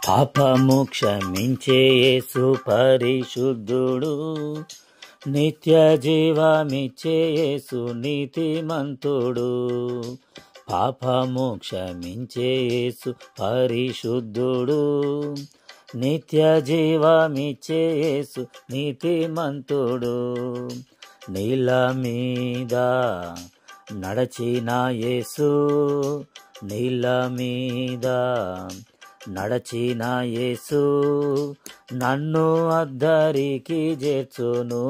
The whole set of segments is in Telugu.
పాపము క్షమించే యేసు పరిశుద్ధుడు, నిత్య జీవమిచ్చే యేసు నీతిమంతుడు. పాపము క్షమించే యేసు పరిశుద్ధుడు, నిత్య జీవమిచ్చే యేసు నీతిమంతుడు. నీళ్ళ మీద నడచిన యేసు, నీళ్ళ మీద నడచిన యేసు నన్ను అద్దరికి చేర్చును,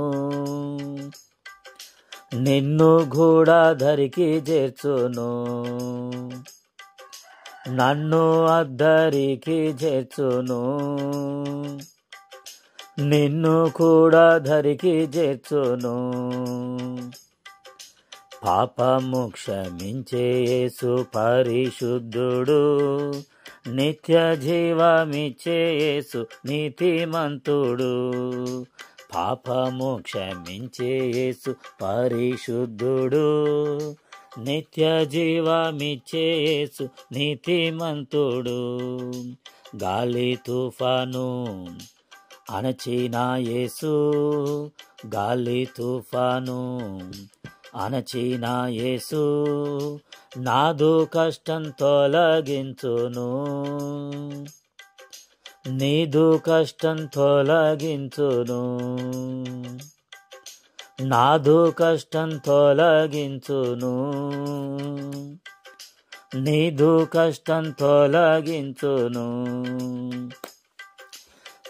నిన్ను కూడా ధరికి చేర్చును. నన్ను అద్దరికి చేర్చును, నిన్ను కూడా ధరికి చేర్చును. పాపము క్షమించే యేసు పరిశుద్ధుడు, నిత్య జీవమిచ్చే యేసు నీతిమంతుడు. పాపము క్షమించే యేసు పరిశుద్ధుడు, నిత్య జీవమిచ్చే యేసు నీతిమంతుడు. గాలి తుఫాను అణచిన యేసు, గాలి తుఫాను అణచిన యేసు నాదు కష్టం తొలగించును, నీదు కష్టం తొలగించును. నాదు కష్టం తొలగించును, నీదు కష్టం తొలగించును.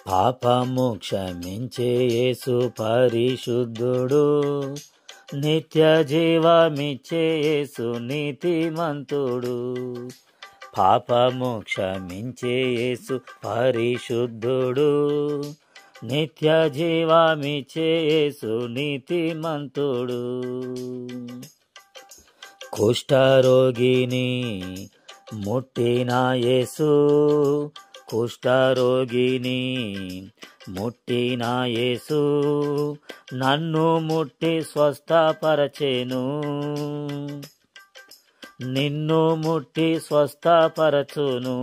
పాపము క్షమించే యేసు పరిశుద్ధుడు, నిత్య జీవమిచ్చే యేసు నీతిమంతుడు. పాపము క్షమించే యేసు పరిశుద్ధుడు, నిత్య జీవమిచ్చే యేసు నీతిమంతుడు. కుష్ఠరోగిని ముట్టిన యేసు, కుష్ఠరోగిని ముట్టిన యేసు నన్ను ముట్టి స్వస్థపరచెను, నిన్ను ముట్టి స్వస్థపరచును.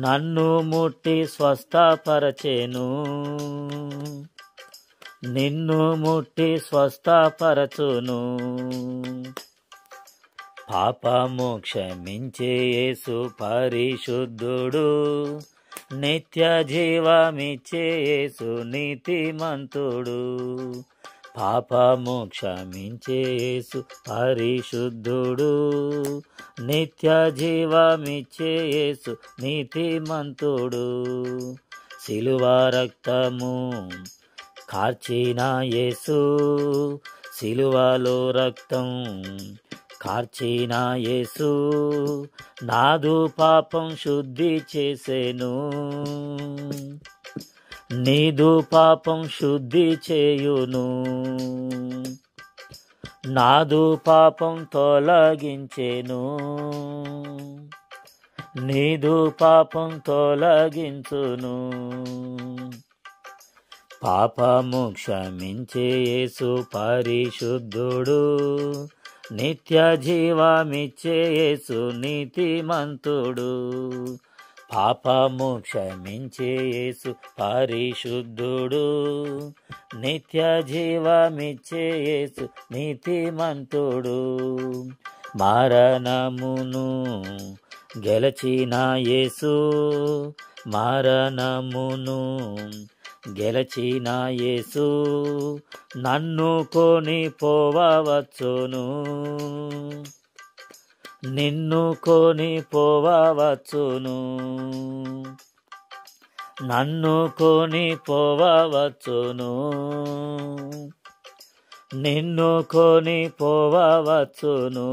నన్ను ముట్టి స్వస్థపరచెను, నిన్ను ముట్టి స్వస్థపరచును. పాపము క్షమించే యేసు పరిశుద్ధుడు, నిత్య జీవమిచ్చే యేసు నీతిమంతుడు. పాపము క్షమించే యేసు పరిశుద్ధుడు, నిత్య జీవమిచ్చే యేసు నీతిమంతుడు. సిలువ రక్తము కార్చిన యేసు, సిలువలో రక్తం కార్చిన యేసు నాదు పాపం శుద్ధి చేసెను, నీదు పాపం శుద్ధి చేయును. నాదు పాపం తొలగించెను, నీదు పాపం తొలగించును. పాపము క్షమించే యేసు పరిశుద్ధుడు, నిత్య జీవమిచ్చే యేసు నీతిమంతుడు. పాపము క్షమించే యేసు పరిశుద్ధుడు, నిత్య జీవమిచ్చే యేసు నీతిమంతుడు. మరణమును గెలచిన యేసు, మరణమును గెలచిన యేసు నన్ను కొని పోవచ్చును, నిన్ను కొని పోవచ్చును. నన్ను కొని పోవచ్చును, నిన్ను కొని పోవచ్చును.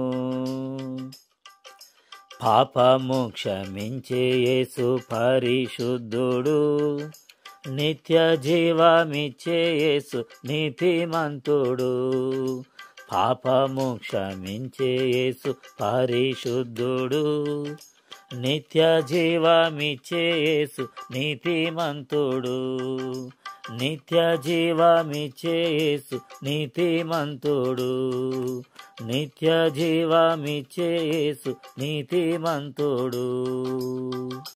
పాపము క్షమించే యేసు పరిశుద్ధుడు, నిత్య జీవమిచ్చే యేసు నీతిమంతుడు. పాపము క్షమించే యేసు పరిశుద్ధుడు, నిత్య జీవమిచ్చే యేసు నీతిమంతుడు. నిత్య జీవమిచ్చే యేసు నీతిమంతుడు, నిత్య జీవమిచ్చే యేసు నీతిమంతుడు.